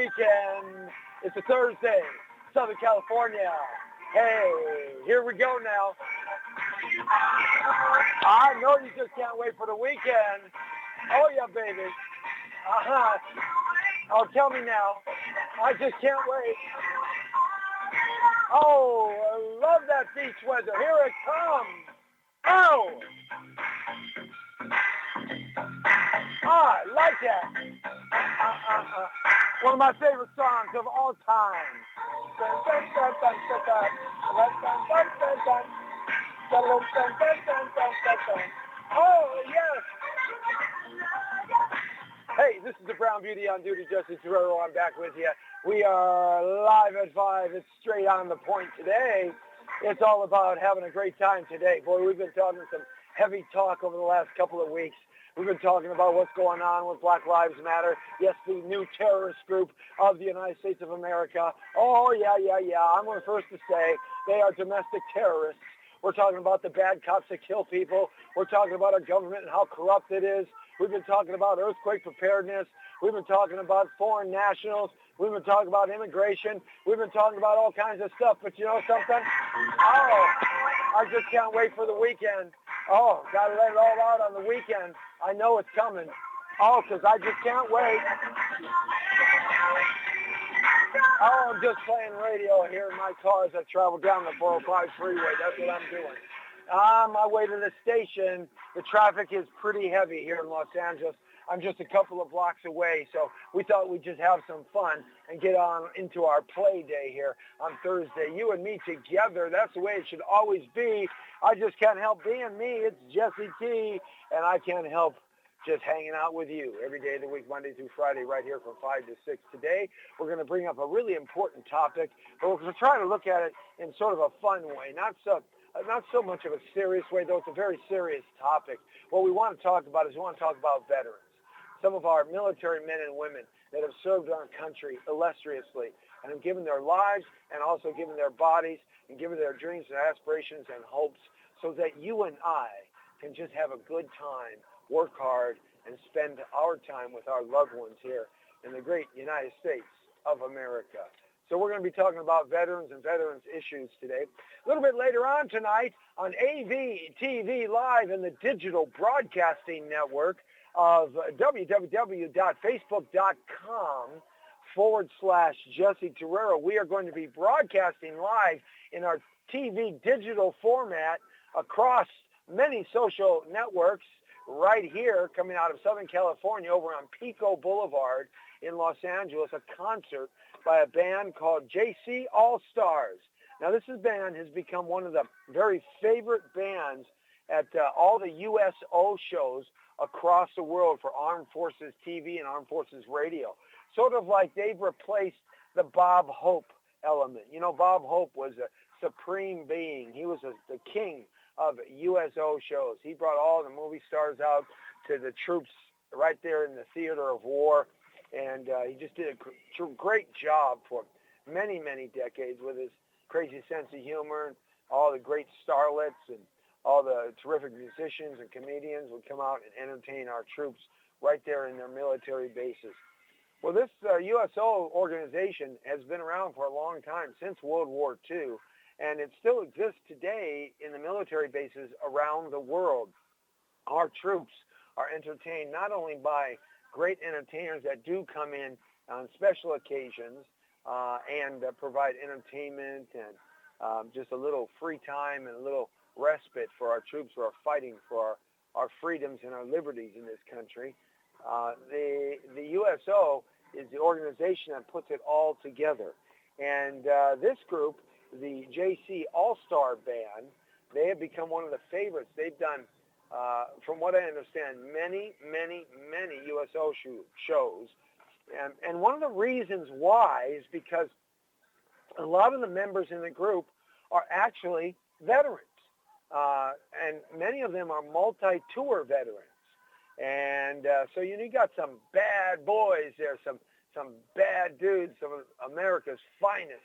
weekend. It's a Thursday, Southern California. Hey, here we go now. I know you just can't wait for the weekend. Oh, yeah, baby. Uh-huh. Oh, tell me now. I just can't wait. Oh, I love that beach weather. Here it comes. Oh! I like that. One of my favorite songs of all time. Oh, yes. Hey, this is the Brown Beauty on Duty, Jesse Torero. I'm back with you. We are live at 5. It's straight on the point today. It's all about having a great time today. Boy, we've been talking some heavy talk over the last couple of weeks. We've been talking about what's going on with Black Lives Matter. Yes, the new terrorist group of the United States of America. Oh, yeah. I'm the first to say they are domestic terrorists. We're talking about the bad cops that kill people. We're talking about our government and how corrupt it is. We've been talking about earthquake preparedness. We've been talking about foreign nationals. We've been talking about immigration. We've been talking about all kinds of stuff. But you know something? Oh, I just can't wait for the weekend. Oh, got to let it all out on the weekend. I know it's coming. Oh, because I just can't wait. Oh, I'm just playing radio here in my car as I travel down the 405 freeway. That's what I'm doing. On my way to the station, the traffic is pretty heavy here in Los Angeles. I'm just a couple of blocks away, so we thought we'd just have some fun and get on into our play day here on Thursday. You and me together, that's the way it should always be. I just can't help being me. It's Jesse T, and I can't help just hanging out with you every day of the week, Monday through Friday, right here from 5 to 6. Today, we're going to bring up a really important topic, but we're going to try to look at it in sort of a fun way, not so much of a serious way, though it's a very serious topic. What we want to talk about is we want to talk about veterans. Some of our military men and women that have served our country illustriously and have given their lives and also given their bodies and given their dreams and aspirations and hopes so that you and I can just have a good time, work hard, and spend our time with our loved ones here in the great United States of America. So we're going to be talking about veterans and veterans issues today. A little bit later on tonight on AVTV Live and the Digital Broadcasting Network of www.facebook.com/Jesse Torero. We are going to be broadcasting live in our TV digital format across many social networks right here coming out of Southern California over on Pico Boulevard in Los Angeles, a concert by a band called JC All-Stars. Now, this band has become one of the very favorite bands at all the USO shows across the world for Armed Forces TV and Armed Forces Radio. Sort of like they've replaced the Bob Hope element. You know, Bob Hope was a supreme being. He was the king of USO shows. He brought all the movie stars out to the troops right there in the theater of war, and he just did a great job for many, many decades with his crazy sense of humor, and all the great starlets and all the terrific musicians and comedians would come out and entertain our troops right there in their military bases. Well, this USO organization has been around for a long time, since World War II, and it still exists today in the military bases around the world. Our troops are entertained not only by great entertainers that do come in on special occasions and provide entertainment and just a little free time and a little respite for our troops who are fighting for our freedoms and our liberties in this country. The USO is the organization that puts it all together. And this group, the JC All-Star Band, they have become one of the favorites. They've done, from what I understand, many, many, many USO shows. And one of the reasons why is because a lot of the members in the group are actually veterans. And many of them are multi-tour veterans. And so you got some bad boys there, some bad dudes, some of America's finest,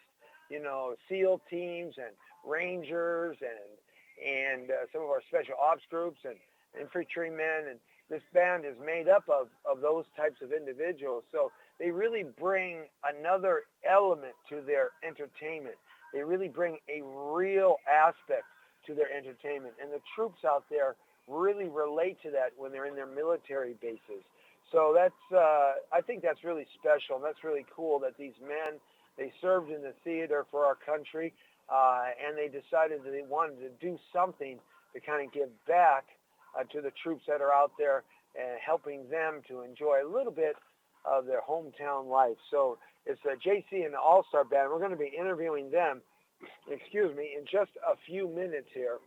SEAL teams and Rangers and some of our special ops groups and infantrymen. And this band is made up of those types of individuals. So they really bring another element to their entertainment. They really bring a real aspect to their entertainment. And the troops out there really relate to that when they're in their military bases. So I think that's really special. And that's really cool that these men, they served in the theater for our country, and they decided that they wanted to do something to kind of give back to the troops that are out there and helping them to enjoy a little bit of their hometown life. So it's JC and the All-Star Band. We're going to be interviewing them, in just a few minutes here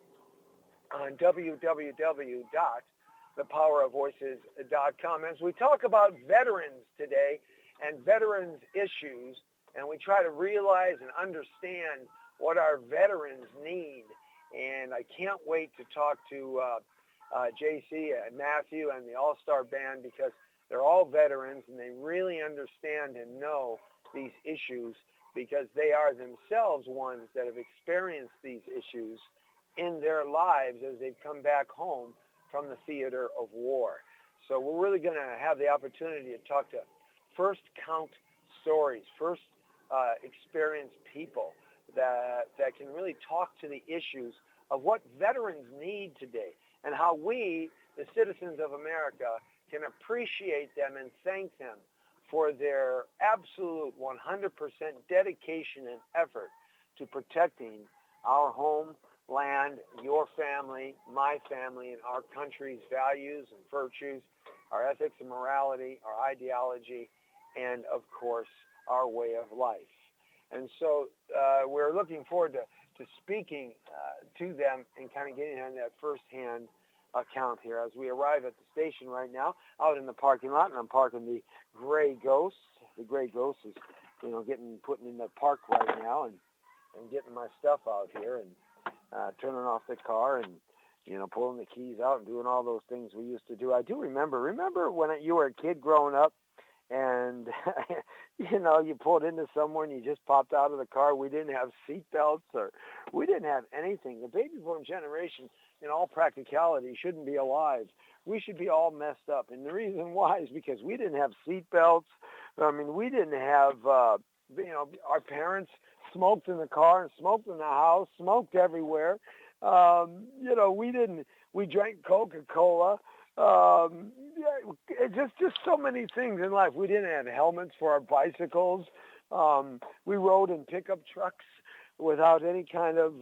on www.thepowerofvoices.com as we talk about veterans today and veterans issues, and we try to realize and understand what our veterans need. And I can't wait to talk to JC and Matthew and the All-Star Band, because they're all veterans and they really understand and know these issues, because they are themselves ones that have experienced these issues in their lives as they've come back home from the theater of war. So we're really going to have the opportunity to talk to first count stories, first experienced people that can really talk to the issues of what veterans need today, and how we, the citizens of America, can appreciate them and thank them for their absolute 100% dedication and effort to protecting our home land, your family, my family, and our country's values and virtues, our ethics and morality, our ideology, and, of course, our way of life. And so we're looking forward to speaking to them and kind of getting on that firsthand account here as we arrive at the station right now out in the parking lot, and I'm parking the Gray Ghost. The Gray Ghost is, putting in the park right now and getting my stuff out here and turning off the car and, pulling the keys out and doing all those things we used to do. I do remember when you were a kid growing up and, you pulled into somewhere and you just popped out of the car. We didn't have seat belts, or we didn't have anything. The baby boom generation, in all practicality, shouldn't be alive. We should be all messed up. And the reason why is because we didn't have seat belts. I mean, we didn't have, our parents smoked in the car and smoked in the house, smoked everywhere. We drank Coca-Cola. Just so many things in life. We didn't have helmets for our bicycles. We rode in pickup trucks without any kind of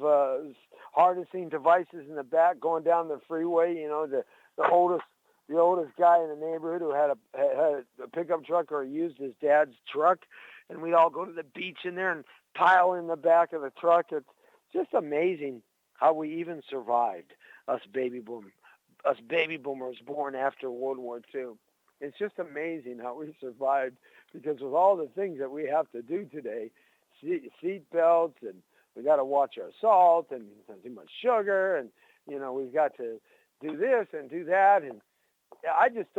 harnessing devices in the back going down the freeway. The oldest guy in the neighborhood who had a pickup truck or used his dad's truck, and we'd all go to the beach in there and pile in the back of the truck. It's just amazing how we even survived, us baby boomers born after World War II. It's just amazing how we survived, because with all the things that we have to do today, seat belts, and we got to watch our salt and too much sugar, and we've got to do this and do that, and I just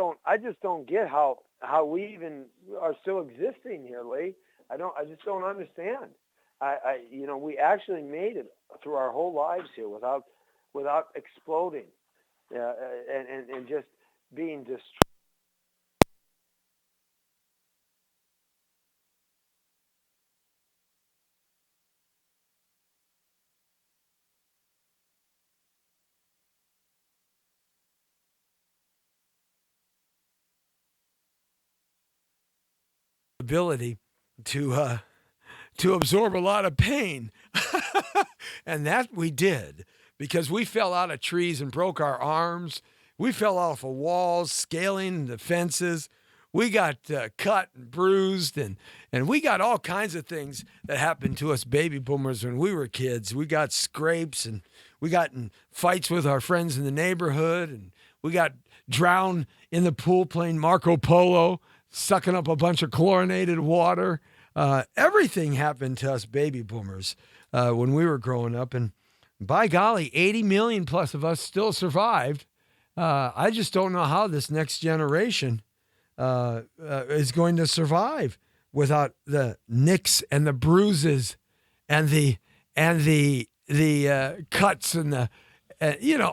don't get how we even are still existing here, Lee. I just don't understand. We actually made it through our whole lives here without exploding, and just being destroyed. Ability to absorb a lot of pain. And that we did, because we fell out of trees and broke our arms. We fell off of walls, scaling the fences. We got cut and bruised, and we got all kinds of things that happened to us baby boomers when we were kids. We got scrapes, and we got in fights with our friends in the neighborhood, and we got drowned in the pool playing Marco Polo, sucking up a bunch of chlorinated water. Everything happened to us baby boomers when we were growing up. And by golly, 80 million plus of us still survived. I just don't know how this next generation is going to survive without the nicks and the bruises and the cuts and the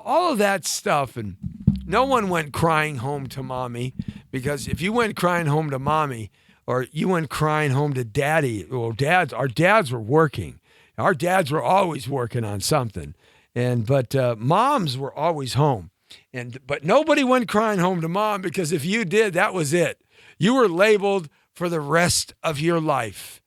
all of that stuff. And no one went crying home to mommy, because if you went crying home to mommy, or you went crying home to daddy. Well, our dads were working. Our dads were always working on something, but moms were always home, but nobody went crying home to mom, because if you did, that was it. You were labeled for the rest of your life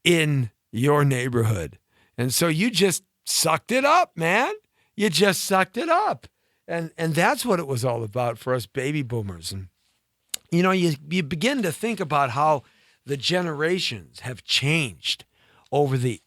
in your neighborhood, and so you just sucked it up, man. You just sucked it up, and that's what it was all about for us baby boomers. And you begin to think about how the generations have changed over the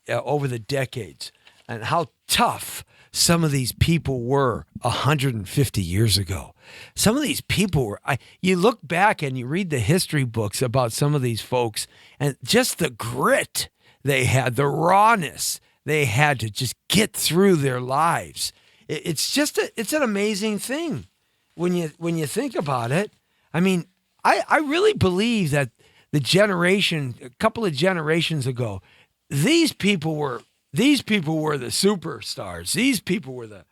decades, and how tough some of these people were 150 years ago. Some of these people were, you look back and you read the history books about some of these folks, and just the grit they had, the rawness they had to just get through their lives. It's an amazing thing when you think about it. I mean, I really believe that a couple of generations ago, these people were the superstars. These people were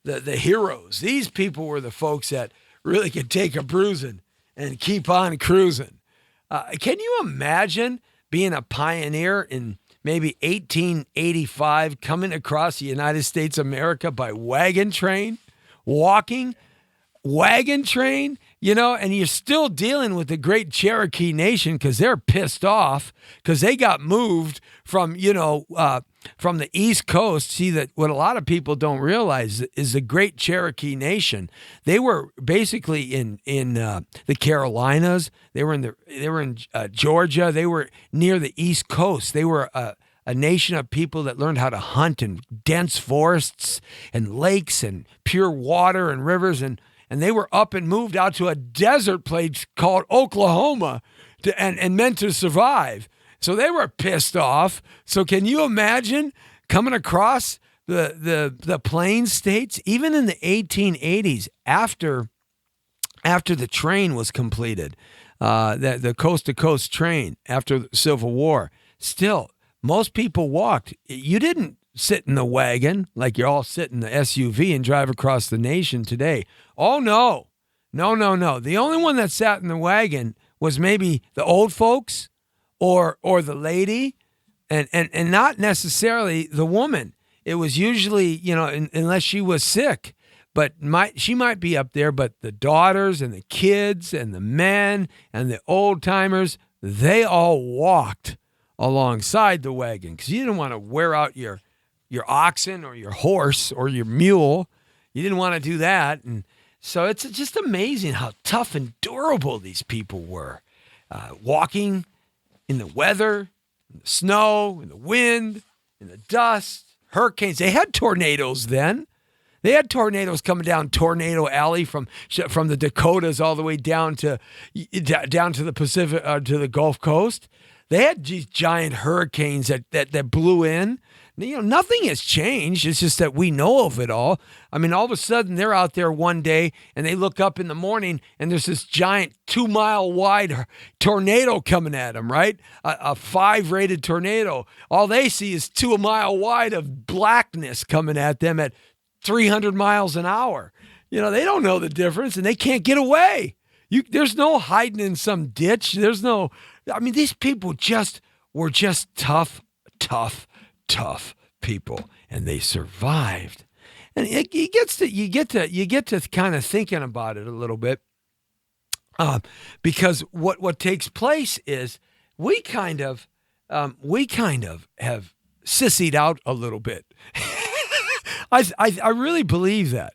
the heroes. These people were the folks that really could take a bruising and keep on cruising. Can you imagine being a pioneer in maybe 1885, coming across the United States of America by wagon train, walking, wagon train, and you're still dealing with the great Cherokee Nation, because they're pissed off because they got moved from the East Coast. See, that what a lot of people don't realize is the great Cherokee Nation. They were basically in the Carolinas. They were in Georgia. They were near the East Coast. They were a nation of people that learned how to hunt in dense forests and lakes and pure water and rivers, and they were up and moved out to a desert place called Oklahoma and meant to survive. So they were pissed off. So can you imagine coming across the Plains states, even in the 1880s, after the train was completed, the coast-to-coast train after the Civil War? Still, most people walked. You didn't sit in the wagon like you all sit in the SUV and drive across the nation today. Oh, no. No. The only one that sat in the wagon was maybe the old folks or the lady, and not necessarily the woman. It was usually, unless she was sick, but she might be up there, but the daughters and the kids and the men and the old timers, they all walked alongside the wagon, because you didn't want to wear out your oxen or your horse or your mule. You didn't want to do that. And so it's just amazing how tough and durable these people were, walking in the weather, in the snow, in the wind, in the dust, hurricanes. They had tornadoes then. They had tornadoes coming down Tornado Alley from the Dakotas all the way down to the Pacific, to the Gulf Coast. They had these giant hurricanes that blew in. Nothing has changed. It's just that we know of it all. I mean, all of a sudden they're out there one day and they look up in the morning and there's this giant 2-mile wide tornado coming at them, right? A 5-rated tornado. All they see is 2 mile wide of blackness coming at them at 300 miles an hour. They don't know the difference, and they can't get away. There's no hiding in some ditch. These people were just tough people, and they survived. And you get to kind of thinking about it a little bit, because what takes place is we kind of have sissied out a little bit. I really believe that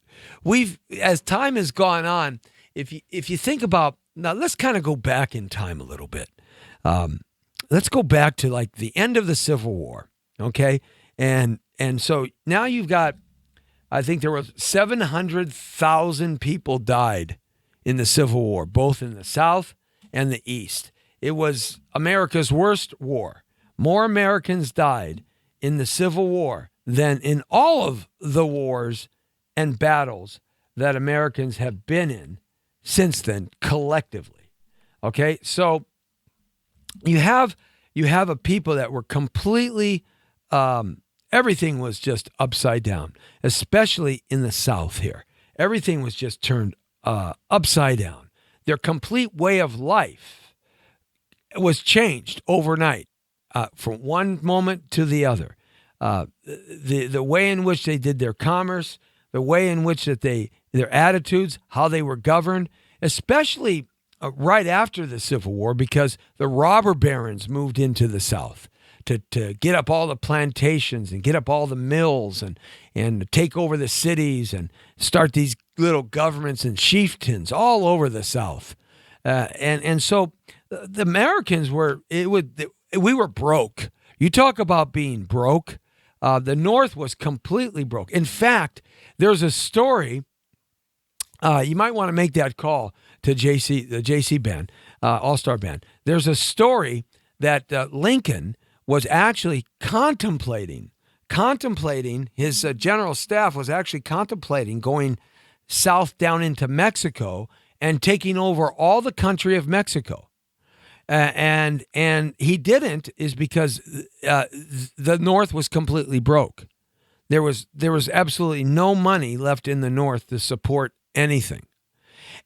as time has gone on, if you think about, now let's kind of go back in time a little bit. Let's go back to like the end of the Civil War. Okay. And so now you've got, I think there were 700,000 people died in the Civil War, both in the South and the East. It was America's worst war. More Americans died in the Civil War than in all of the wars and battles that Americans have been in since then, collectively. Okay, so you have a people that were completely, everything was just upside down, especially in the South here. Everything was just turned upside down. Their complete way of life was changed overnight from one moment to the other. The way in which they did their commerce, the way in which their attitudes, how they were governed, especially right after the Civil War, because the robber barons moved into the South to get up all the plantations and get up all the mills and take over the cities and start these little governments and chieftains all over the South. And so the Americans we were broke. You talk about being broke. The North was completely broke. In fact, there's a story. You might want to make that call to the JC Band, All-Star Band. There's a story that Lincoln was actually contemplating, his general staff was actually contemplating going south down into Mexico and taking over all the country of Mexico. And he didn't, is because the North was completely broke. There was absolutely no money left in the North to support anything.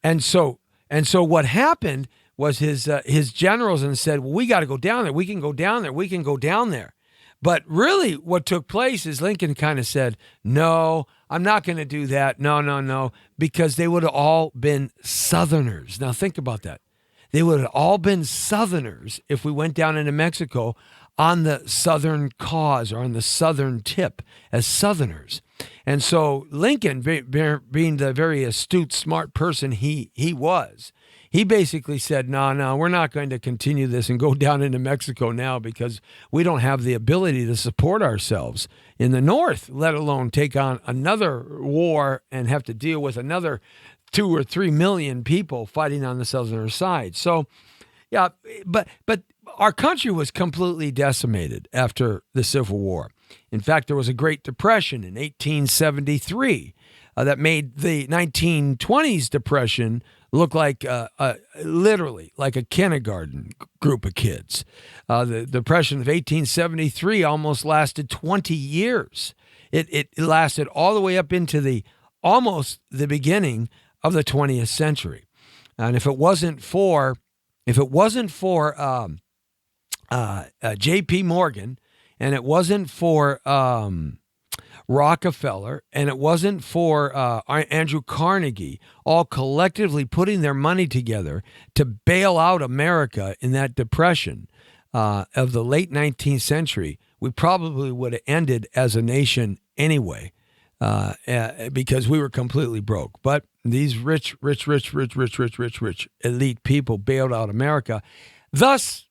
And so what happened was his generals and said, well, we got to go down there. We can go down there. We can go down there. But really what took place is Lincoln kind of said, no, I'm not going to do that. No, because they would have all been Southerners. Now think about that. They would have all been Southerners if we went down into Mexico on the Southern cause or on the Southern tip as Southerners. And so Lincoln, being the very astute, smart person he was, he basically said, no, we're not going to continue this and go down into Mexico now because we don't have the ability to support ourselves in the North, let alone take on another war and have to deal with another 2 or 3 million people fighting on the Southern side. So, yeah, but our country was completely decimated after the Civil War. In fact, there was a Great Depression in 1873 that made the 1920s Depression look like literally like a kindergarten group of kids. The Depression of 1873 almost lasted 20 years. It lasted all the way up into almost the beginning of the 20th century. And if it wasn't for J.P. Morgan, and it wasn't for Rockefeller, and it wasn't for Andrew Carnegie, all collectively putting their money together to bail out America in that depression of the late 19th century, we probably would have ended as a nation anyway, because we were completely broke. But these rich elite people bailed out America, thus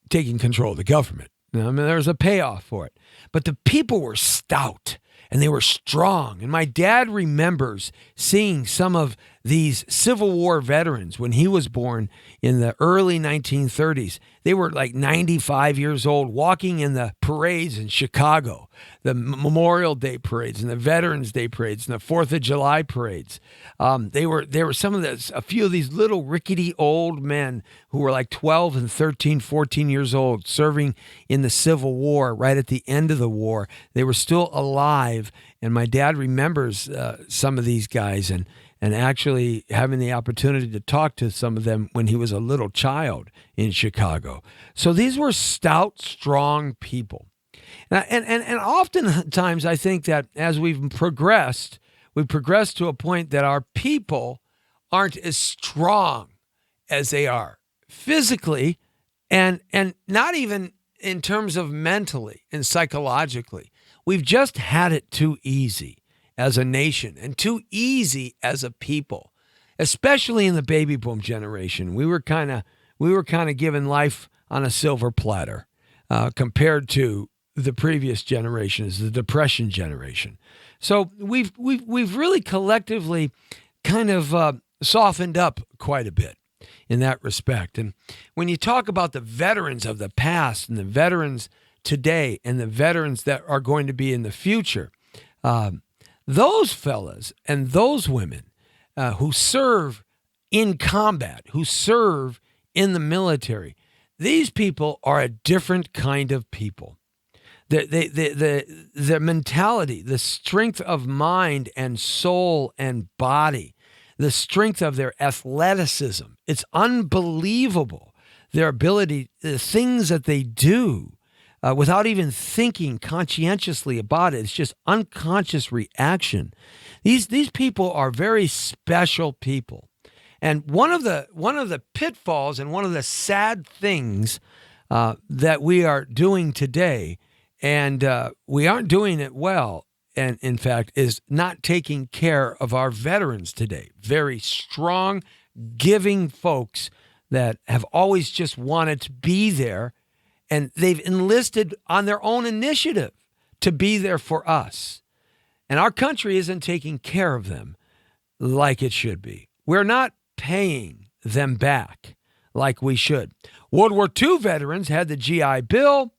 taking control of the government. I mean, there's a payoff for it. But the people were stout and they were strong. And my dad remembers seeing some of these Civil War veterans when he was born in the early 1930s. They were like 95 years old, walking in the parades in Chicago, the Memorial Day parades and the Veterans Day parades and the 4th of July parades. They were a few of these little rickety old men who were like 12 and 13, 14 years old, serving in the Civil War right at the end of the war. They were still alive. And my dad remembers some of these guys and actually having the opportunity to talk to some of them when he was a little child in Chicago. So these were stout, strong people. And oftentimes I think that as we've progressed to a point that our people aren't as strong as they are physically and not even in terms of mentally and psychologically. We've just had it too easy as a nation and too easy as a people, especially in the baby boom generation. We were kind of given life on a silver platter compared to the previous generations, the Depression generation. So we've really collectively kind of softened up quite a bit in that respect. And when you talk about the veterans of the past and the veterans today and the veterans that are going to be in the future, those fellas and those women who serve in combat, who serve in the military, these people are a different kind of people. The mentality, the strength of mind and soul and body, the strength of their athleticism, it's unbelievable. their ability, the things that they do without even thinking conscientiously about it. It's just unconscious reaction. These people are very special people. And one of the pitfalls and one of the sad things that we are doing today, and we aren't doing it well, and in fact, is not taking care of our veterans today. Very strong, giving folks that have always just wanted to be there, and they've enlisted on their own initiative to be there for us. And our country isn't taking care of them like it should be. We're not paying them back like we should. World War II veterans had the GI Bill.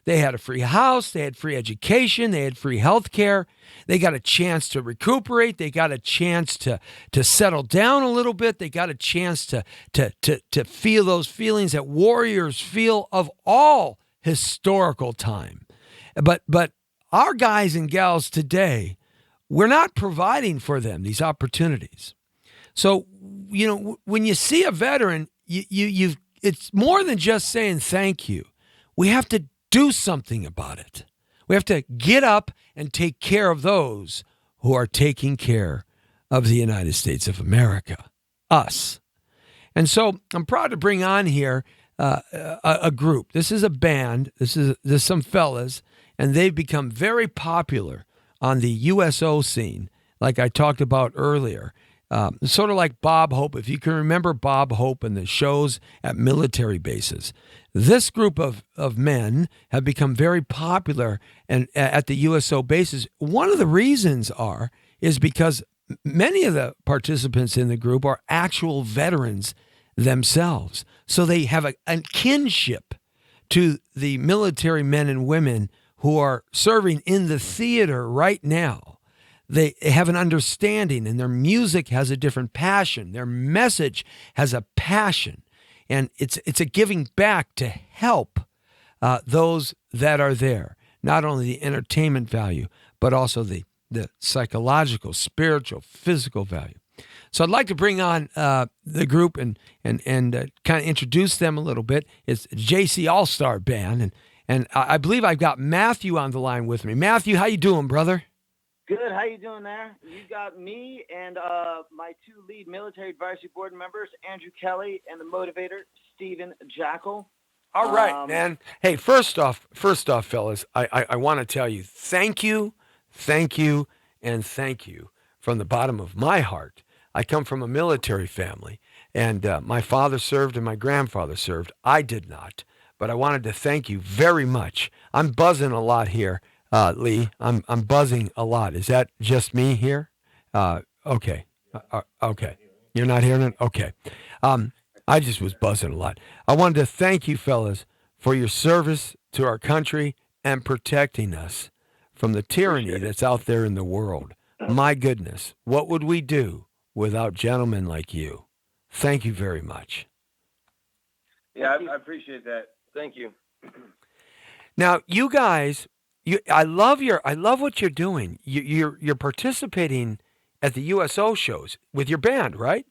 They had a free house. They had free education. They had free health care. They got a chance to recuperate. They got a chance to settle down a little bit. They got a chance to feel those feelings that warriors feel of all historical time. But our guys and gals today, we're not providing for them these opportunities. So, when you see a veteran, it's more than just saying thank you. We have to do something about it. We have to get up and take care of those who are taking care of the United States of America, us. And so I'm proud to bring on here a group. This is a band. There's some fellas, and they've become very popular on the USO scene, like I talked about earlier. Sort of like Bob Hope, if you can remember Bob Hope and the shows at military bases. This group of men have become very popular and at the USO bases. One of the reasons is because many of the participants in the group are actual veterans themselves. So they have a kinship to the military men and women who are serving in the theater right now. They have an understanding, and their music has a different passion. Their message has a passion, and it's a giving back to help those that are there. Not only the entertainment value, but also the psychological, spiritual, physical value. So I'd like to bring on the group and kind of introduce them a little bit. It's JC All-Star Band, and I believe I've got Matthew on the line with me. Matthew, how you doing, brother? Good. How you doing there? You got me and my two lead military advisory board members, Andrew Kelly and the motivator, Stephen Jackal. All right, man. Hey, first off, fellas, I want to tell you thank you, and thank you from the bottom of my heart. I come from a military family, and my father served and my grandfather served. I did not, but I wanted to thank you very much. I'm buzzing a lot here. Lee, I'm buzzing a lot. Is that just me here? Okay. Okay. You're not hearing it? Okay. I just was buzzing a lot. I wanted to thank you, fellas, for your service to our country and protecting us from the tyranny that's out there in the world. My goodness, what would we do without gentlemen like you? Thank you very much. Yeah, I appreciate that. Thank you. Now, you guys... I love what you're doing. You're participating at the USO shows with your band, right?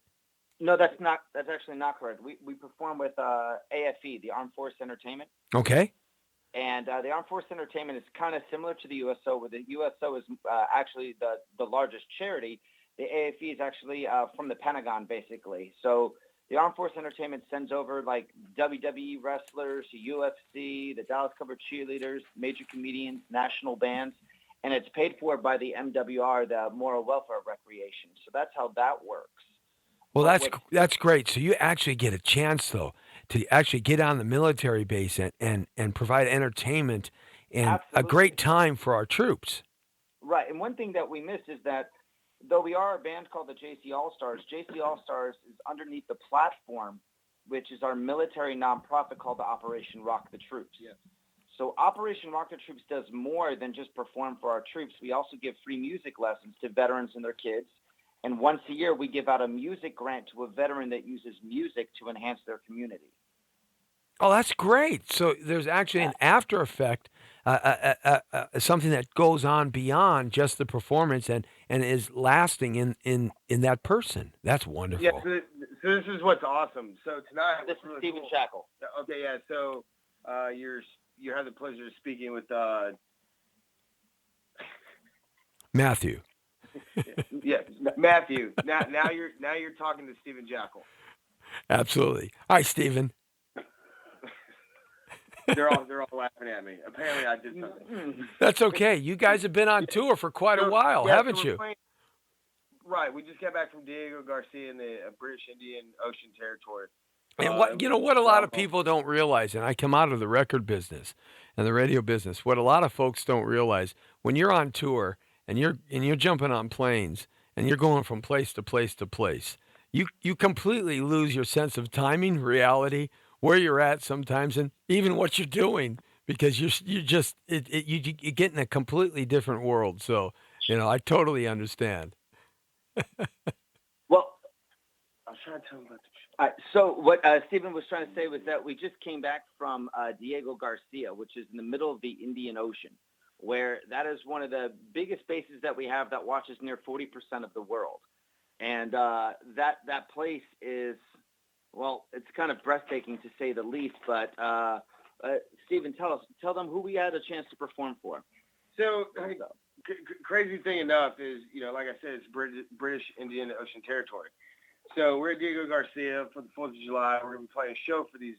No, that's actually not correct. We perform with AFE, the Armed Force Entertainment. Okay. And the Armed Force Entertainment is kind of similar to the USO, where the USO is actually the largest charity. The AFE is actually from the Pentagon, basically. So the Armed Force Entertainment sends over like WWE wrestlers, UFC, the Dallas Cowboys cheerleaders, major comedians, national bands, and it's paid for by the MWR, the Moral Welfare Recreation. So that's how that works. Well, that's great. So you actually get a chance, though, to actually get on the military base and provide entertainment and Absolutely. A great time for our troops. Right. And one thing that we miss is that though we are a band called the JC All-Stars is underneath the platform, which is our military nonprofit called the Operation Rock the Troops. Yeah. So Operation Rock the Troops does more than just perform for our troops. We also give free music lessons to veterans and their kids. And once a year, we give out a music grant to a veteran that uses music to enhance their community. Oh, that's great. So there's actually an after effect, something that goes on beyond just the performance and is lasting in that person. That's wonderful. Yeah, So this is what's awesome. So tonight, This is really Stephen cool. Shackle. Okay, yeah. So you have the pleasure of speaking with Matthew. yeah, Matthew. Now you're talking to Stephen Jackal. Absolutely. Hi, Stephen. They're all laughing at me. Apparently, I did something. That's okay. You guys have been on tour for quite a while, haven't you? Right. We just got back from Diego Garcia in the British Indian Ocean Territory. And what a lot of people don't realize, and I come out of the record business and the radio business, what a lot of folks don't realize, when you're on tour and you're jumping on planes and you're going from place to place to place, you completely lose your sense of timing, reality, where you're at sometimes, and even what you're doing, because you get in a completely different world. So, I totally understand. Well, I was trying to tell him about the so what Stephen was trying to say was that we just came back from Diego Garcia, which is in the middle of the Indian Ocean, where that is one of the biggest bases that we have that watches near 40% of the world. And that place is, well, it's kind of breathtaking to say the least. But Stephen, tell them who we had a chance to perform for. So crazy thing enough is, like I said, it's British Indian Ocean Territory. So we're at Diego Garcia for the 4th of July. We're going to be playing a show for these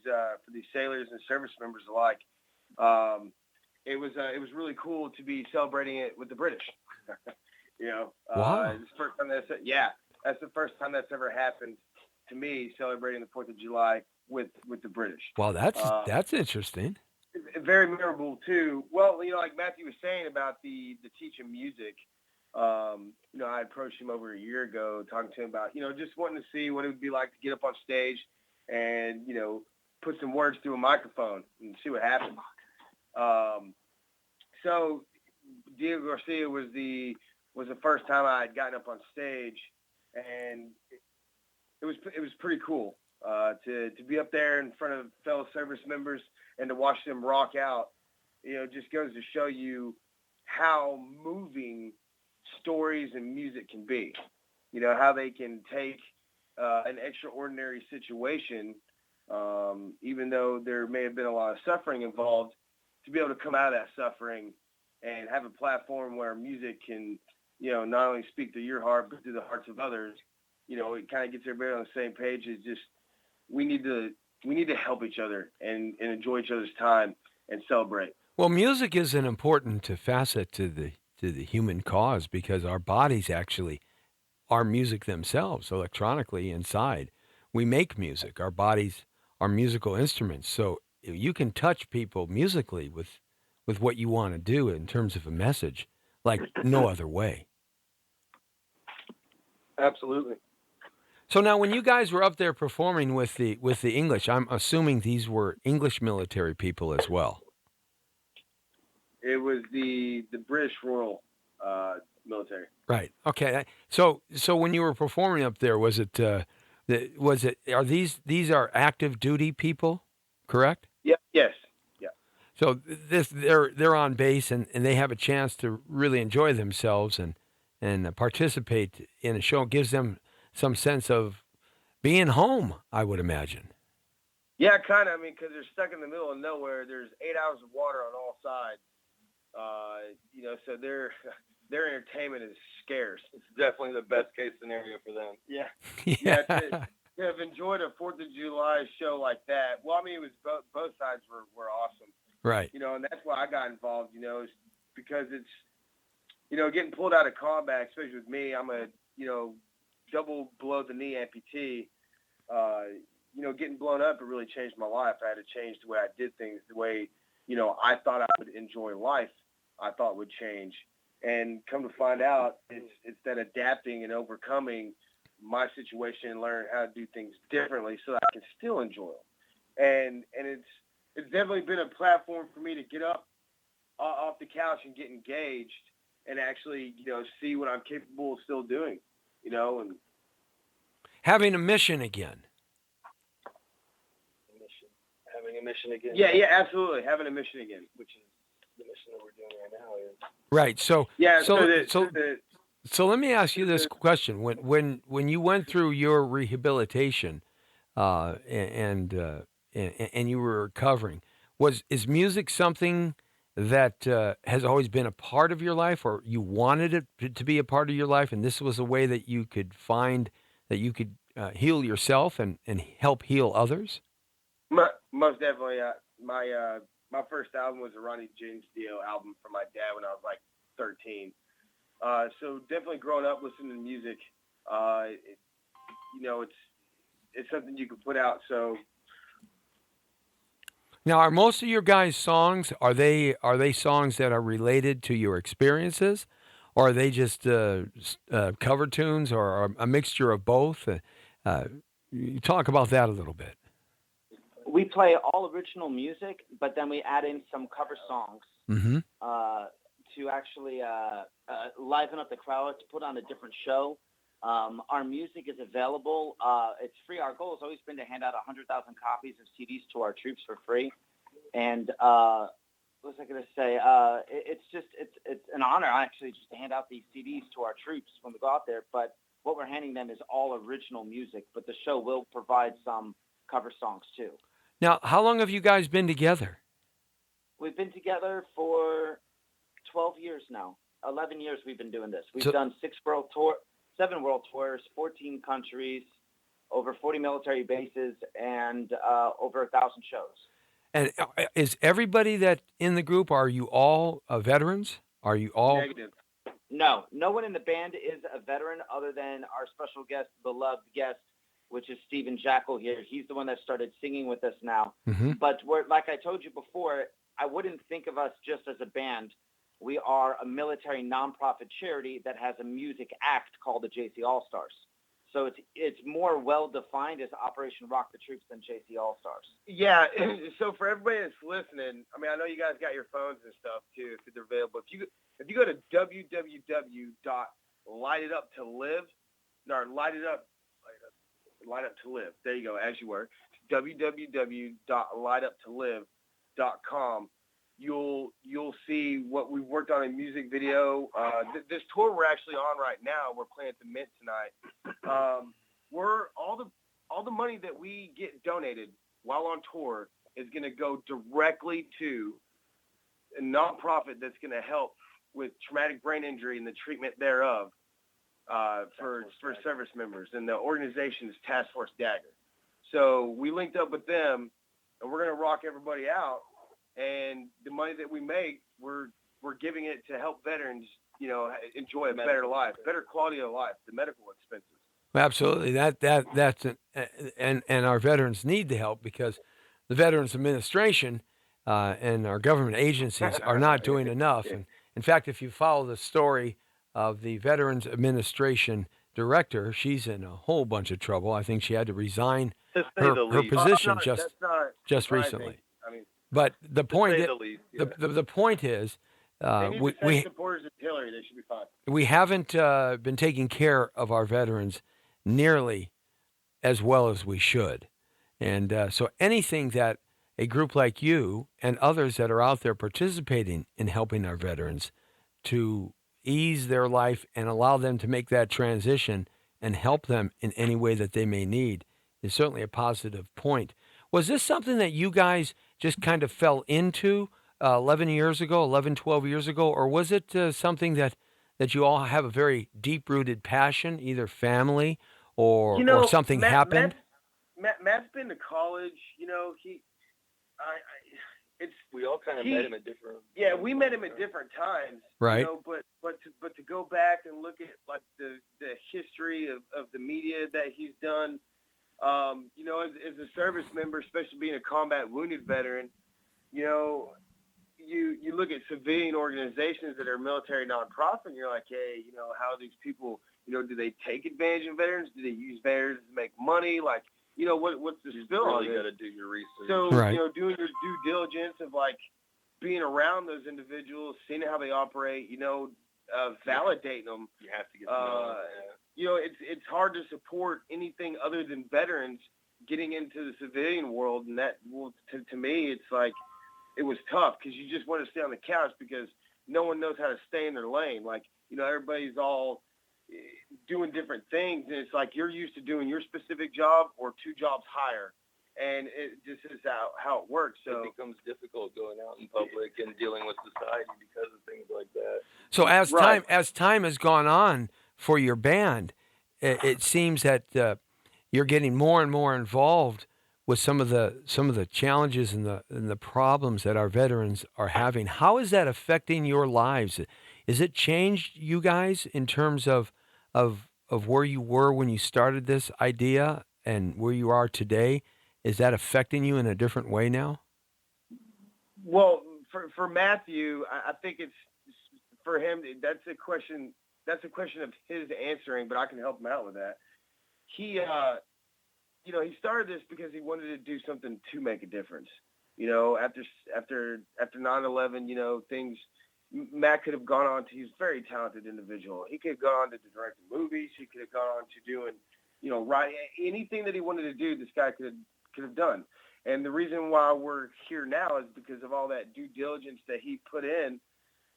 sailors and service members alike. It was really cool to be celebrating it with the British. Wow. It's the first time that's the first time that's ever happened to me, celebrating the 4th of July with the British. Wow, that's interesting. Very memorable too. Well, like Matthew was saying about the teaching music. I approached him over a year ago, talking to him about, just wanting to see what it would be like to get up on stage and, put some words through a microphone and see what happened. So Diego Garcia was the first time I had gotten up on stage, and it was pretty cool to be up there in front of fellow service members and to watch them rock out. Just goes to show you how moving stories and music can be. How they can take an extraordinary situation, even though there may have been a lot of suffering involved, to be able to come out of that suffering and have a platform where music can, not only speak to your heart, but to the hearts of others. It kind of gets everybody on the same page. It's just, we need to help each other and enjoy each other's time and celebrate. Well, music is an important facet to the human cause, because our bodies actually are music themselves, electronically inside. We make music. Our bodies are musical instruments. So you can touch people musically with what you want to do in terms of a message like no other way. Absolutely. So now, when you guys were up there performing with the English, I'm assuming these were English military people as well. It was the British Royal military. Right. Okay. So when you were performing up there, are these are active duty people, correct? Yeah. Yes. Yeah. So they're on base and they have a chance to really enjoy themselves and participate in a show. It gives them some sense of being home, I would imagine. Yeah, kind of. I mean, because they're stuck in the middle of nowhere. There's 8 hours of water on all sides. So their entertainment is scarce. It's definitely the best case scenario for them. Yeah. Yeah. To have enjoyed a 4th of July show like that. Well, I mean, it was both sides were awesome. Right. And that's why I got involved. Is because it's, getting pulled out of combat, especially with me. I'm a, double below the knee amputee. Getting blown up, it really changed my life. I had to change the way I did things, the way, I thought I would enjoy life, I thought would change. And come to find out, it's that adapting and overcoming my situation and learn how to do things differently so that I can still enjoy them. And it's definitely been a platform for me to get up off the couch and get engaged and actually, see what I'm capable of still doing, and having a mission again. Having a mission again. Yeah, absolutely. Having a mission again, which is the mission that we're doing right now. Right. So yeah. So let me ask you this question: when you went through your rehabilitation, and you were recovering, is music something that has always been a part of your life, or you wanted it to be a part of your life, and this was a way that you could find that you could heal yourself and help heal others? Most definitely. My first album was a Ronnie James Dio album from my dad when I was like 13. So definitely growing up listening to music, it, it's something you can put out. So Now, are most of your guys' songs are they songs that are related to your experiences, or are they just cover tunes, or a mixture of both? Uh, you talk about that a little bit. We play all original music, but then we add in some cover songs Mm-hmm. uh, to actually liven up the crowd, to put on a different show. Our music is available. It's free. Our goal has always been to hand out 100,000 copies of CDs to our troops for free. And what was I going to say? It's an honor actually just to hand out these CDs to our troops when we go out there. But what we're handing them is all original music. But the show will provide some cover songs too. Now, how long have you guys been together? We've been together for 12 years now. 11 years we've been doing this. We've So- done 7 world tours, 14 countries, over 40 military bases, and over 1,000 shows. And is everybody that in the group, are you all veterans? Are you all? negative. No one in the band is a veteran other than our special guest, beloved guest, which is Stephen Jackal here. He's the one that started singing with us now. Mhm. But like I told you before, I wouldn't think of us just as a band. We are a military nonprofit charity that has a music act called the JC All-Stars. So it's more well-defined as Operation Rock the Troops than JC All-Stars. Yeah. So for everybody that's listening, I mean, I know you guys got your phones and stuff too, if they're available. If you go to www.lightituptolive, or light up to live. There you go, as you were. www.lightuptolive.com. You'll see what we've worked on in music video. This tour we're actually on right now, we're playing at the Mint tonight. We're all the money that we get donated while on tour is going to go directly to a nonprofit that's going to help with traumatic brain injury and the treatment thereof for service members. And the organization is Task Force Dagger. So we linked up with them, and we're going to rock everybody out. And the money that we make, we're giving it to help veterans, enjoy a better life, better quality of life, the medical expenses. Absolutely. And our veterans need the help because the Veterans Administration and our government agencies are not doing enough. And in fact, if you follow the story of the Veterans Administration director, she's in a whole bunch of trouble. I think she had to resign To say her the least. position That's not just surprising. recently. I mean, But the To point say is, the least. Yeah. the point is, they need to we send supporters of Hillary. They should be fine. we haven't been taking care of our veterans nearly as well as we should. And so anything that a group like you and others that are out there participating in helping our veterans to ease their life and allow them to make that transition and help them in any way that they may need is certainly a positive point. Was this something that you guys just kind of fell into 11 years ago, 11, 12 years ago, or was it something that you all have a very deep-rooted passion, either family or something happened? Matt's been to college. We all kind of met him at different. Yeah, we met him at different times. Right. But to go back and look at like the history of the media that he's done, as a service member, especially being a combat wounded veteran, you look at civilian organizations that are military nonprofit, and you're like, hey, how these people, do they take advantage of veterans? Do they use veterans to make money? Like, what's the spill on You it? got to do your research. So, Right. Doing your due diligence of like being around those individuals, seeing how they operate, validating them. you have to get to know them. It's hard to support anything other than veterans getting into the civilian world, and that, to me, it's like it was tough because you just want to stay on the couch because no one knows how to stay in their lane. Like, everybody's all doing different things, and it's like you're used to doing your specific job or 2 jobs higher, and it just is how it works. So it becomes difficult going out in public and dealing with society because of things like that. So as Right. time has gone on for your band, it seems that you're getting more and more involved with some of the challenges and the problems that our veterans are having. How is that affecting your lives? Is it changed you guys in terms of where you were when you started this idea and where you are today? Is that affecting you in a different way now? Well, for Matthew, I think it's for him. That's a question. That's a question of his answering, but I can help him out with that. He, he started this because he wanted to do something to make a difference. After 9/11, things. Matt could have gone on to. He's a very talented individual. He could have gone on to directing movies. He could have gone on to doing, writing anything that he wanted to do. This guy could have done. And the reason why we're here now is because of all that due diligence that he put in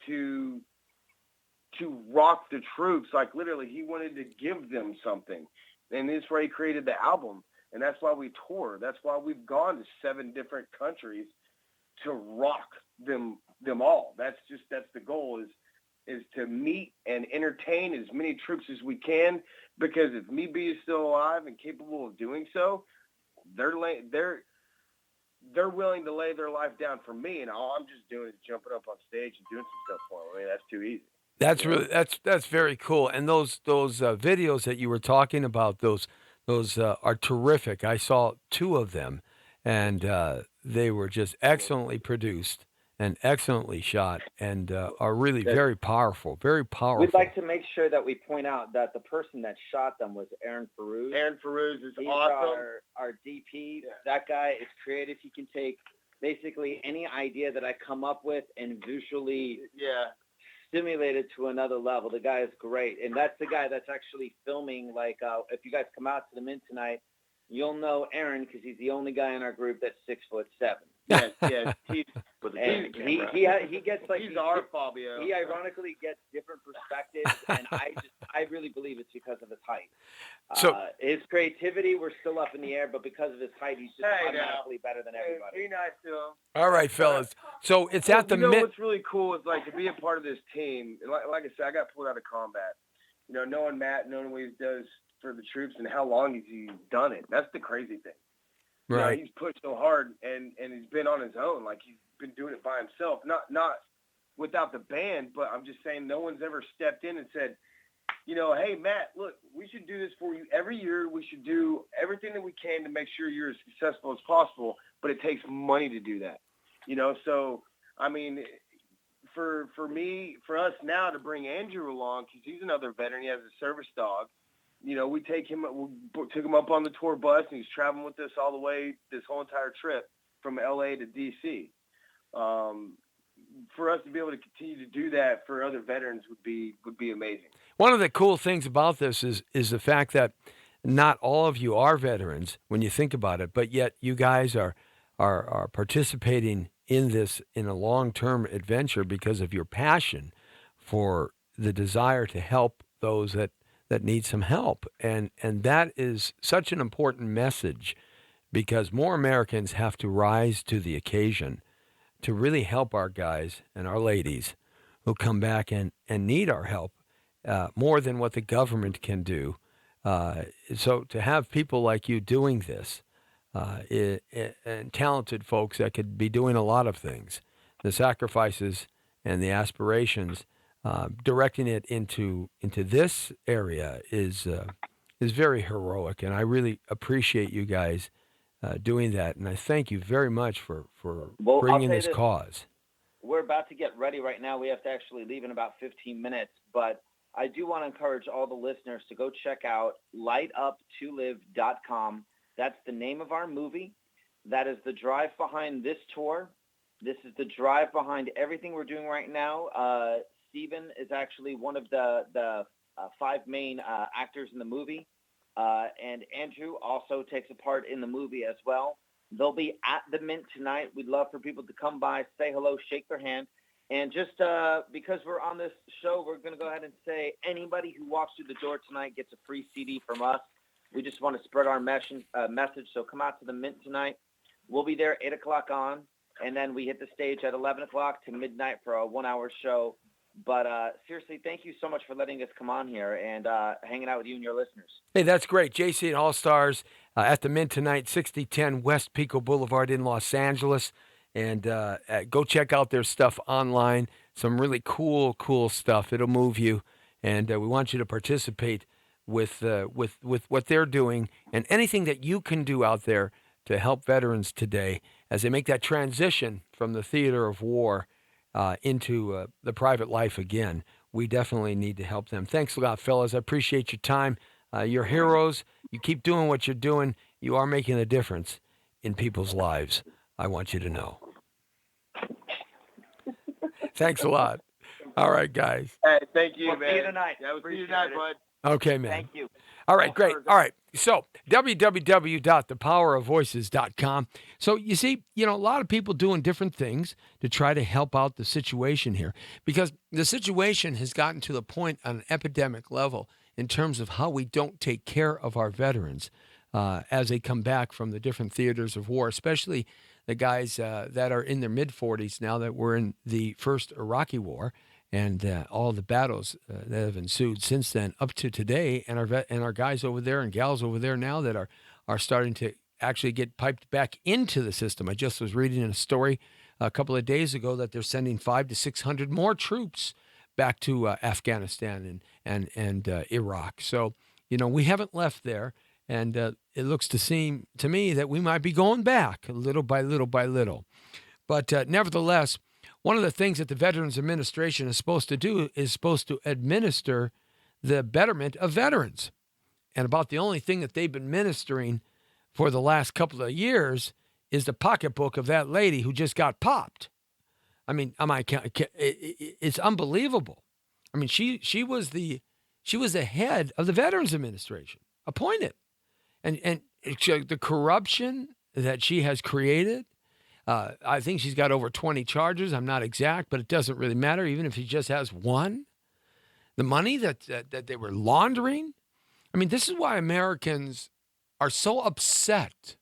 to rock the troops. Like literally, he wanted to give them something, and that's why he created the album. And that's why we tour. That's why we've gone to 7 different countries to rock them all. That's the goal is to meet and entertain as many troops as we can. Because if me-be is still alive and capable of doing so, they're willing to lay their life down for me, and all I'm just doing is jumping up on stage and doing some stuff for them. I mean, that's too easy. That's really that's very cool. And those videos that you were talking about, those are terrific. I saw 2 of them, and they were just excellently produced and excellently shot, and are really very powerful. Very powerful. We'd like to make sure that we point out that the person that shot them was Aaron Farouz. Aaron Farouz is He's awesome. Our DP. Yeah. That guy is creative. He can take basically any idea that I come up with and visually stimulate it to another level. The guy is great. And that's the guy that's actually filming. Like, if you guys come out to the Mint tonight, you'll know Aaron because he's the only guy in our group that's 6'7". Yes. He gets like he's our Fabio. He ironically gets different perspectives, and I really believe it's because of his height. So his creativity, we're still up in the air, but because of his height, he's just automatically better than everybody. Be nice to him. all right, fellas. So it's at the Mint. What's really cool is like to be a part of this team. And like I said, I got pulled out of combat. Knowing Matt, knowing what he does for the troops and how long he's done it. That's the crazy thing. Right. He's pushed so hard and he's been on his own. Like he's been doing it by himself. Not without the band, but I'm just saying no one's ever stepped in and said, hey Matt, look, we should do this for you every year. We should do everything that we can to make sure you're as successful as possible, but it takes money to do that. So I mean, for us now to bring Andrew along, because he's another veteran, he has a service dog. We took him up on the tour bus, and he's traveling with us all the way this whole entire trip from LA to DC. For us to be able to continue to do that for other veterans would be amazing. One of the cool things about this is the fact that not all of you are veterans when you think about it, but yet you guys are participating in this in a long-term adventure because of your passion for the desire to help those that need some help. And that is such an important message because more Americans have to rise to the occasion to really help our guys and our ladies who come back and need our help more than what the government can do. So to have people like you doing this and talented folks that could be doing a lot of things, the sacrifices and the aspirations, directing it into this area is very heroic, and I really appreciate you guys doing that. And I thank you very much for bringing this cause. We're about to get ready right now. We have to actually leave in about 15 minutes, but I do want to encourage all the listeners to go check out lightuptolive.com. That's the name of our movie. That is the drive behind this tour. This is the drive behind everything we're doing right now. Steven is actually one of the 5 main actors in the movie. And Andrew also takes a part in the movie as well. They'll be at the Mint tonight. We'd love for people to come by, say hello, shake their hand. And just because we're on this show, we're going to go ahead and say anybody who walks through the door tonight gets a free CD from us. We just want to spread our message. So come out to the Mint tonight. We'll be there 8 o'clock on, and then we hit the stage at 11 o'clock to midnight for a 1-hour show. But seriously, thank you so much for letting us come on here and hanging out with you and your listeners. Hey, that's great. JC and All-Stars at the Mint tonight, 6010 West Pico Boulevard in Los Angeles. And go check out their stuff online. Some really cool stuff. It'll move you. And we want you to participate with what they're doing and anything that you can do out there to help veterans today as they make that transition from the theater of war into the private life again. We definitely need to help them. Thanks a lot, fellas. I appreciate your time. You're heroes. You keep doing what you're doing. You are making a difference in people's lives. I want you to know. Thanks a lot. All right, guys. Hey, thank you, We'll man. see you tonight. Yeah, we'll see you Appreciate tonight, it. bud. Okay, man. Thank you. All right, great. All right. So, www.thepowerofvoices.com. So, you see, a lot of people doing different things to try to help out the situation here because the situation has gotten to the point on an epidemic level in terms of how we don't take care of our veterans as they come back from the different theaters of war, especially the guys that are in their mid-40s now that were in the first Iraqi war and all the battles that have ensued since then up to today, and our guys over there and gals over there now that are starting to actually get piped back into the system. I just was reading a story a couple of days ago that they're sending 500 to 600 more troops back to Afghanistan and Iraq. So, we haven't left there. And it looks to me that we might be going back little by little by little. But nevertheless, one of the things that the Veterans Administration is supposed to do is supposed to administer the betterment of veterans. And about the only thing that they've been ministering for the last couple of years is the pocketbook of that lady who just got popped. I mean, it's unbelievable. I mean, she was the head of the Veterans Administration, appointed. And the corruption that she has created, I think she's got over 20 charges. I'm not exact, but it doesn't really matter, even if she just has one. The money that they were laundering. I mean, this is why Americans are so upset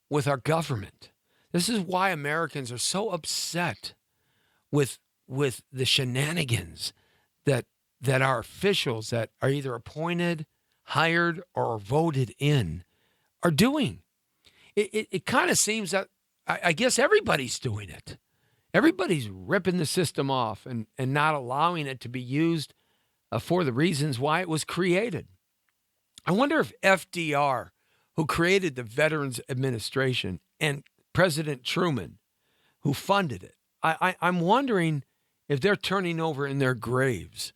with our government. This is why Americans are so upset with the shenanigans that our officials that are either appointed, hired, or voted in are doing. It kind of seems that I guess everybody's doing it. Everybody's ripping the system off and not allowing it to be used for the reasons why it was created. I wonder if FDR, who created the Veterans Administration, and President Truman, who funded it, I'm wondering if they're turning over in their graves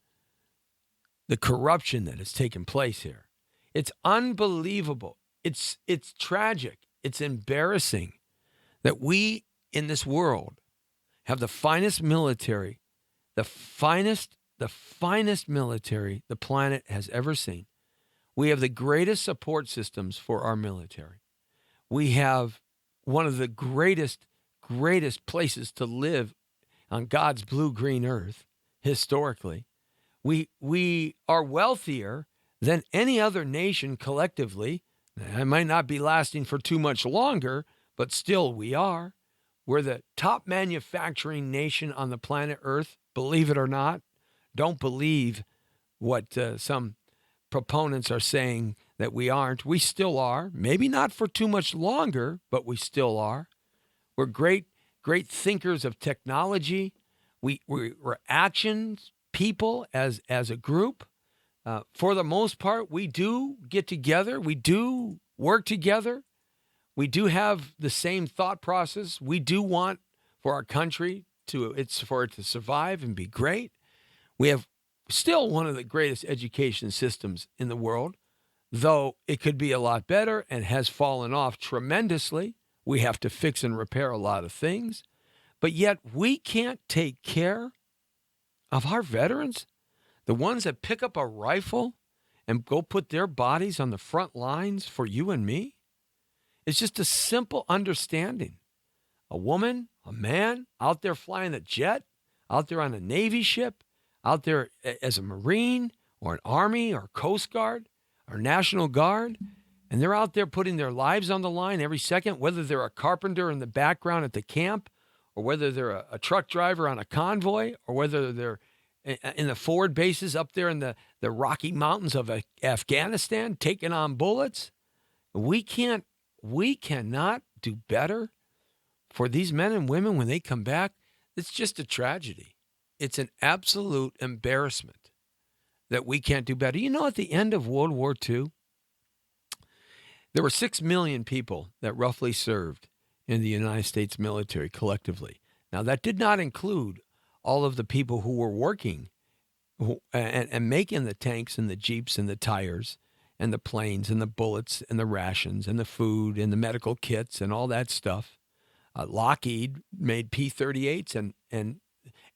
the corruption that has taken place here. It's unbelievable. It's tragic. It's embarrassing that we in this world have the finest military, the finest military the planet has ever seen. We have the greatest support systems for our military. We have one of the greatest places to live on God's blue-green earth historically. We are wealthier than any other nation collectively. It might not be lasting for too much longer, but still we are. We're the top manufacturing nation on the planet Earth, believe it or not. Don't believe what some proponents are saying that we aren't. We still are. Maybe not for too much longer, but we still are. We're great thinkers of technology. We're actions people as a group. For the most part, we do get together. We do work together. We do have the same thought process. We do want for our country for it to survive and be great. We have still one of the greatest education systems in the world, though it could be a lot better and has fallen off tremendously. We have to fix and repair a lot of things. But yet we can't take care of our veterans, the ones that pick up a rifle and go put their bodies on the front lines for you and me. It's just a simple understanding. A woman, a man out there flying a jet, out there on a Navy ship, out there as a Marine or an Army or Coast Guard or National Guard, and they're out there putting their lives on the line every second, whether they're a carpenter in the background at the camp or whether they're a truck driver on a convoy or whether they're in the forward bases up there in the Rocky Mountains of Afghanistan taking on bullets. We cannot do better for these men and women when they come back. It's just a tragedy. It's an absolute embarrassment that we can't do better. You know, at the end of World War II, there were 6 million people that roughly served in the United States military collectively. Now, that did not include all of the people who were working and making the tanks and the jeeps and the tires and the planes and the bullets and the rations and the food and the medical kits and all that stuff. Lockheed made P-38s, and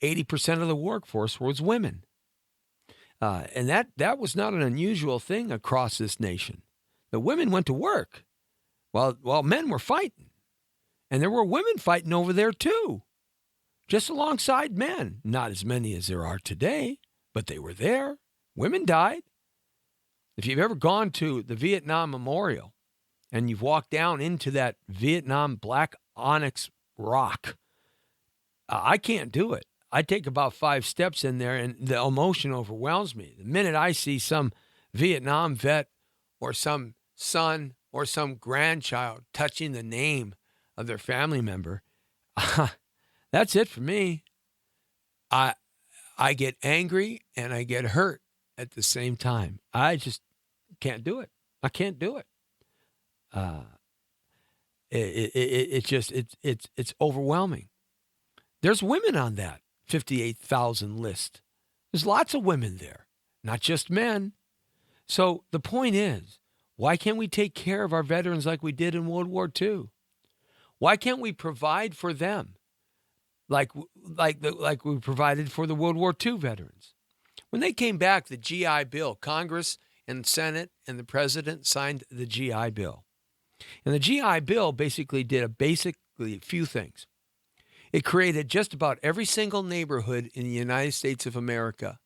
80% of the workforce was women. And that was not an unusual thing across this nation. The women went to work while men were fighting. And there were women fighting over there too, just alongside men. Not as many as there are today, but they were there. Women died. If you've ever gone to the Vietnam Memorial and you've walked down into that Vietnam black onyx rock, I can't do it. I take about 5 steps in there and the emotion overwhelms me. The minute I see some Vietnam vet or some son or some grandchild touching the name of their family member, that's it for me. I get angry and I get hurt at the same time. I just can't do it. I can't do it. It's overwhelming. There's women on that 58,000 list. There's lots of women there, not just men. So the point is, why can't we take care of our veterans like we did in World War II? Why can't we provide for them like we provided for the World War II veterans? When they came back, the GI Bill, Congress and Senate and the president signed the GI Bill. And the GI Bill basically did a few things. It created just about every single neighborhood in the United States of America.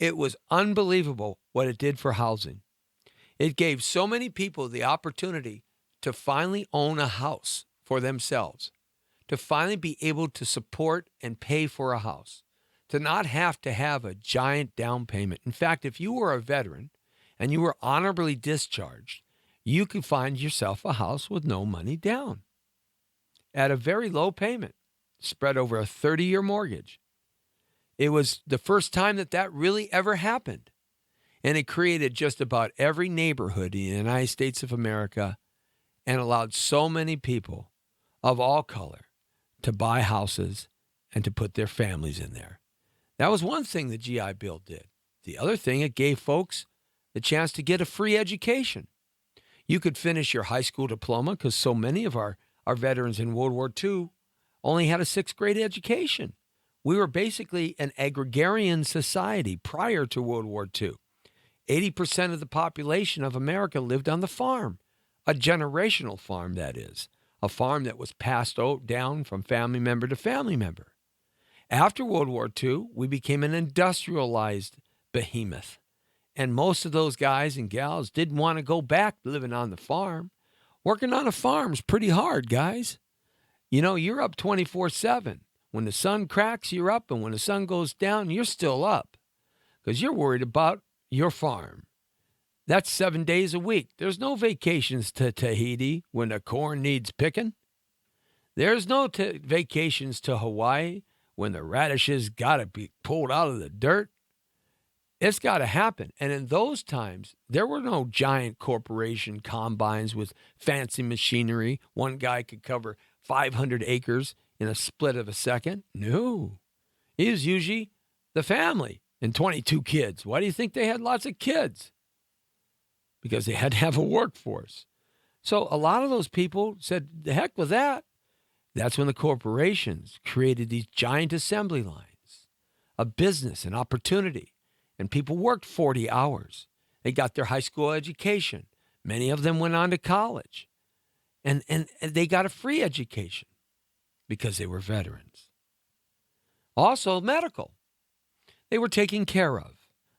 It was unbelievable what it did for housing. It gave so many people the opportunity to finally own a house for themselves, to finally be able to support and pay for a house, to not have to have a giant down payment. In fact, if you were a veteran and you were honorably discharged, you could find yourself a house with no money down at a very low payment spread over a 30-year mortgage. It was the first time that really ever happened. And it created just about every neighborhood in the United States of America and allowed so many people of all color to buy houses and to put their families in there. That was one thing the GI Bill did. The other thing, it gave folks the chance to get a free education. You could finish your high school diploma because so many of our veterans in World War II only had a 6th grade education. We were basically an agrarian society prior to World War II. 80% of the population of America lived on the farm, a generational farm, that is, a farm that was passed down from family member to family member. After World War II, we became an industrialized behemoth. And most of those guys and gals didn't want to go back living on the farm. Working on a farm's pretty hard, guys. You know, you're up 24/7. When the sun cracks, you're up. And when the sun goes down, you're still up because you're worried about your farm. That's 7 days a week. There's no vacations to Tahiti when the corn needs picking. There's no vacations to Hawaii when the radishes got to be pulled out of the dirt. It's got to happen. And in those times, there were no giant corporation combines with fancy machinery. One guy could cover 500 acres in a split of a second. No. It was usually the family and 22 kids. Why do you think they had lots of kids? Because they had to have a workforce. So a lot of those people said, the heck with that. That's when the corporations created these giant assembly lines of business and opportunity. And people worked 40 hours. They got their high school education. Many of them went on to college. And they got a free education because they were veterans. Also medical. They were taken care of.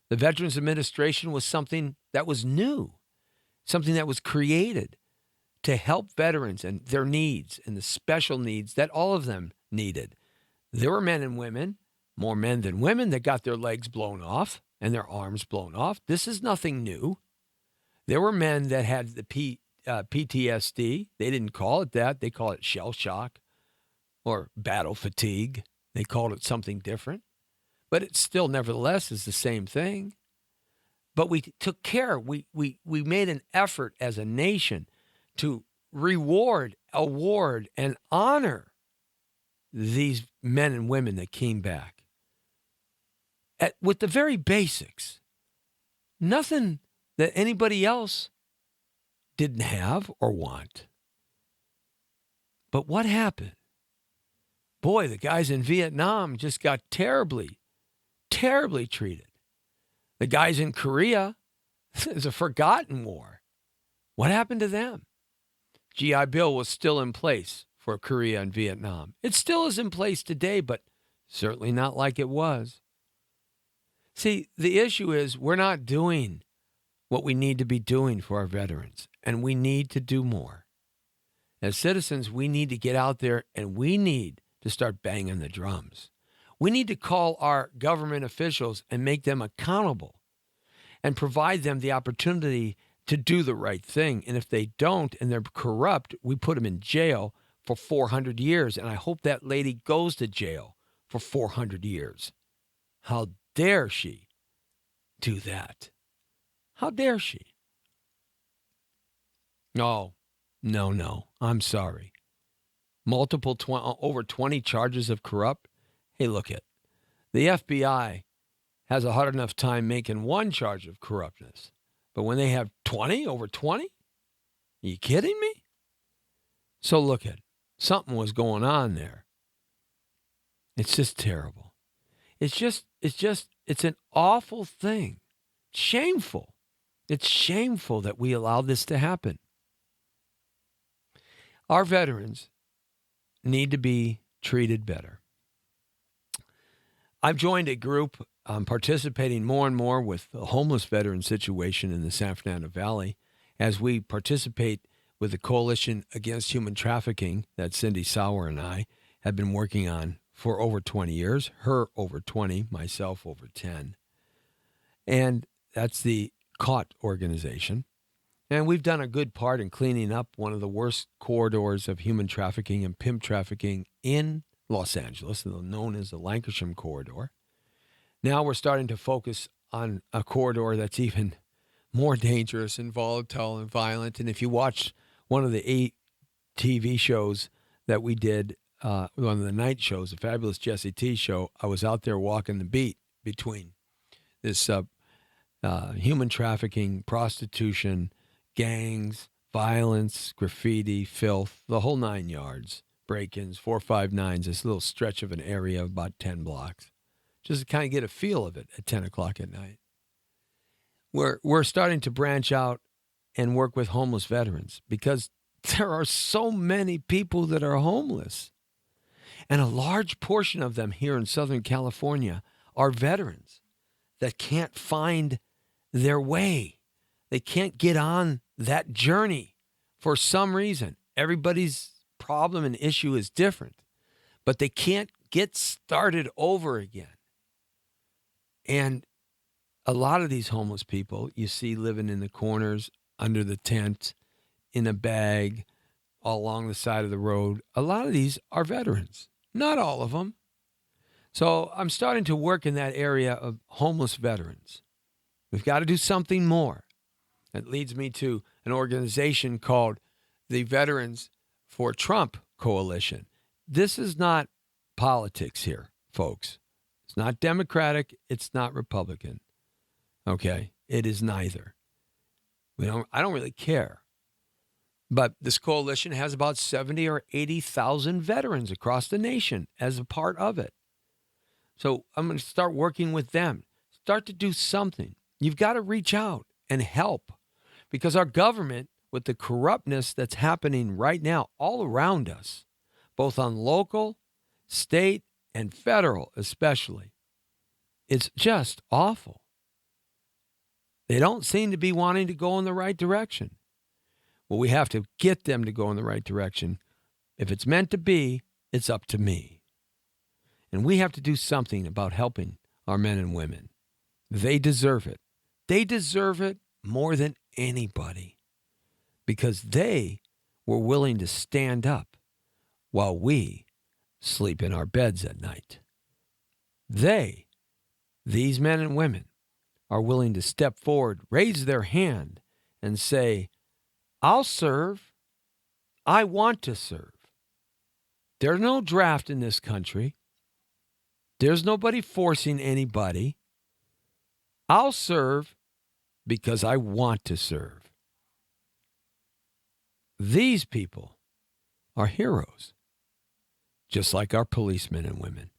The Veterans Administration was something that was new, something that was created to help veterans and their needs and the special needs that all of them needed. There were men and women, more men than women, that got their legs blown off and their arms blown off. This is nothing new. There were men that had the PTSD. They didn't call it that. They call it shell shock or battle fatigue. They called it something different. But it still, nevertheless, is the same thing. But we took care. We made an effort as a nation to reward, award, and honor these men and women that came back with the very basics. Nothing that anybody else didn't have or want. But what happened? Boy, the guys in Vietnam just got terribly, terribly treated. The guys in Korea, is a forgotten war. What happened to them? GI Bill was still in place for Korea and Vietnam. It still is in place today, but certainly not like it was. See, the issue is we're not doing what we need to be doing for our veterans, and we need to do more. As citizens, we need to get out there and we need to start banging the drums. We need to call our government officials and make them accountable and provide them the opportunity to do the right thing. And if they don't and they're corrupt, we put them in jail for 400 years. And I hope that lady goes to jail for 400 years. How dare she do that? How dare she? No. I'm sorry. Over 20 charges of corrupt. Hey, look it. The FBI has a hard enough time making one charge of corruptness. But when they have 20, over 20? Are you kidding me? So look it. Something was going on there. It's just terrible. It's an awful thing. Shameful. It's shameful that we allowed this to happen. Our veterans need to be treated better. I've joined a group participating more and more with the homeless veteran situation in the San Fernando Valley as we participate with the Coalition Against Human Trafficking that Cindy Sauer and I have been working on for over 20 years, her over 20, myself over 10. And that's the CAUT organization. And we've done a good part in cleaning up one of the worst corridors of human trafficking and pimp trafficking in Los Angeles, known as the Lankershim Corridor. Now we're starting to focus on a corridor that's even more dangerous and volatile and violent. And if you watch one of the 8 TV shows that we did, one of the night shows, the Fabulous Jesse T show, I was out there walking the beat between this human trafficking, prostitution, gangs, violence, graffiti, filth, the whole 9 yards, break-ins, 459s, this little stretch of an area of about 10 blocks, just to kind of get a feel of it at 10 o'clock at night. We're starting to branch out and work with homeless veterans because there are so many people that are homeless. And a large portion of them here in Southern California are veterans that can't find their way. They can't get on that journey for some reason. Everybody's problem and issue is different, but they can't get started over again. And a lot of these homeless people you see living in the corners, under the tent, in a bag, all along the side of the road. A lot of these are veterans. Not all of them. So I'm starting to work in that area of homeless veterans. We've got to do something more. That leads me to an organization called the Veterans for Trump Coalition. This is not politics here, folks. It's not Democratic. It's not Republican. Okay? It is neither. I don't really care. But this coalition has about 70 or 80,000 veterans across the nation as a part of it. So I'm going to start working with them. Start to do something. You've got to reach out and help because our government, with the corruptness that's happening right now all around us, both on local, state, and federal especially. It's just awful. They don't seem to be wanting to go in the right direction. Well, we have to get them to go in the right direction. If it's meant to be, it's up to me. And we have to do something about helping our men and women. They deserve it. They deserve it more than anybody because they were willing to stand up while we sleep in our beds at night. These men and women, are willing to step forward, raise their hand, and say, I'll serve. I want to serve. There's no draft in this country. There's nobody forcing anybody. I'll serve because I want to serve. These people are heroes, just like our policemen and women,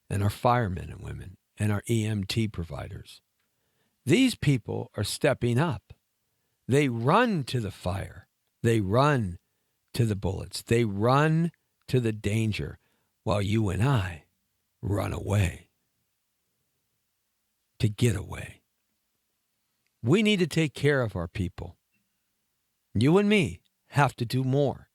and our firemen and women, and our EMT providers. These people are stepping up. They run to the fire. They run to the bullets. They run to the danger while you and I run away. To get away. We need to take care of our people. You and me have to do more.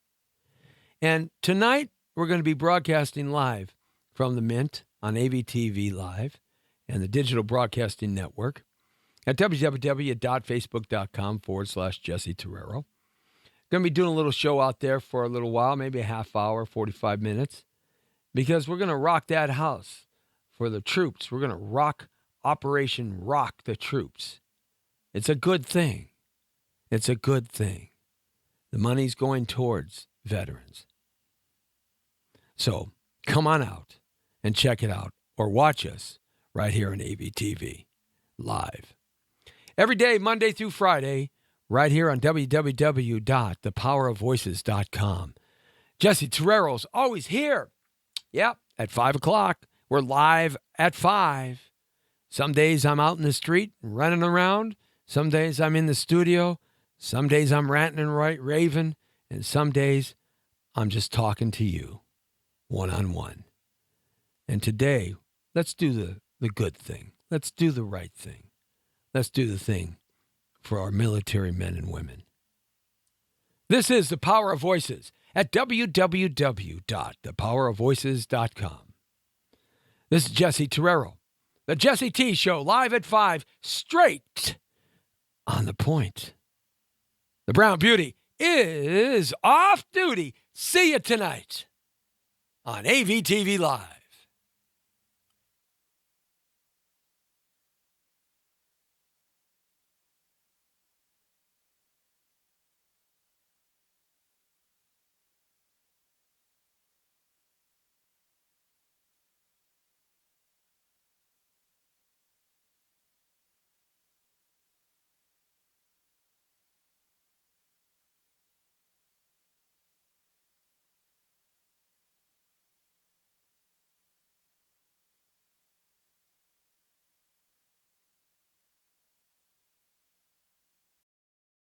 And tonight, we're going to be broadcasting live from the Mint on AVTV Live and the Digital Broadcasting Network at www.facebook.com/Jesse Terrero. Going to be doing a little show out there for a little while, maybe a half hour, 45 minutes, because we're going to rock that house for the troops. We're going to rock Operation Rock the Troops. It's a good thing. It's a good thing. The money's going towards veterans. So come on out and check it out or watch us right here on AVTV Live. Every day, Monday through Friday, right here on www.thepowerofvoices.com. Jesse Terrero's always here. Yep, at 5 o'clock. We're live at 5. Some days I'm out in the street running around. Some days I'm in the studio. Some days I'm ranting and raving. And some days I'm just talking to you one-on-one. And today, let's do the good thing. Let's do the right thing. Let's do the thing for our military men and women. This is The Power of Voices at www.thepowerofvoices.com. This is Jesse Terrero, the Jesse T Show, live at 5, straight on the point. The Brown Beauty is off duty. See you tonight on AVTV Live.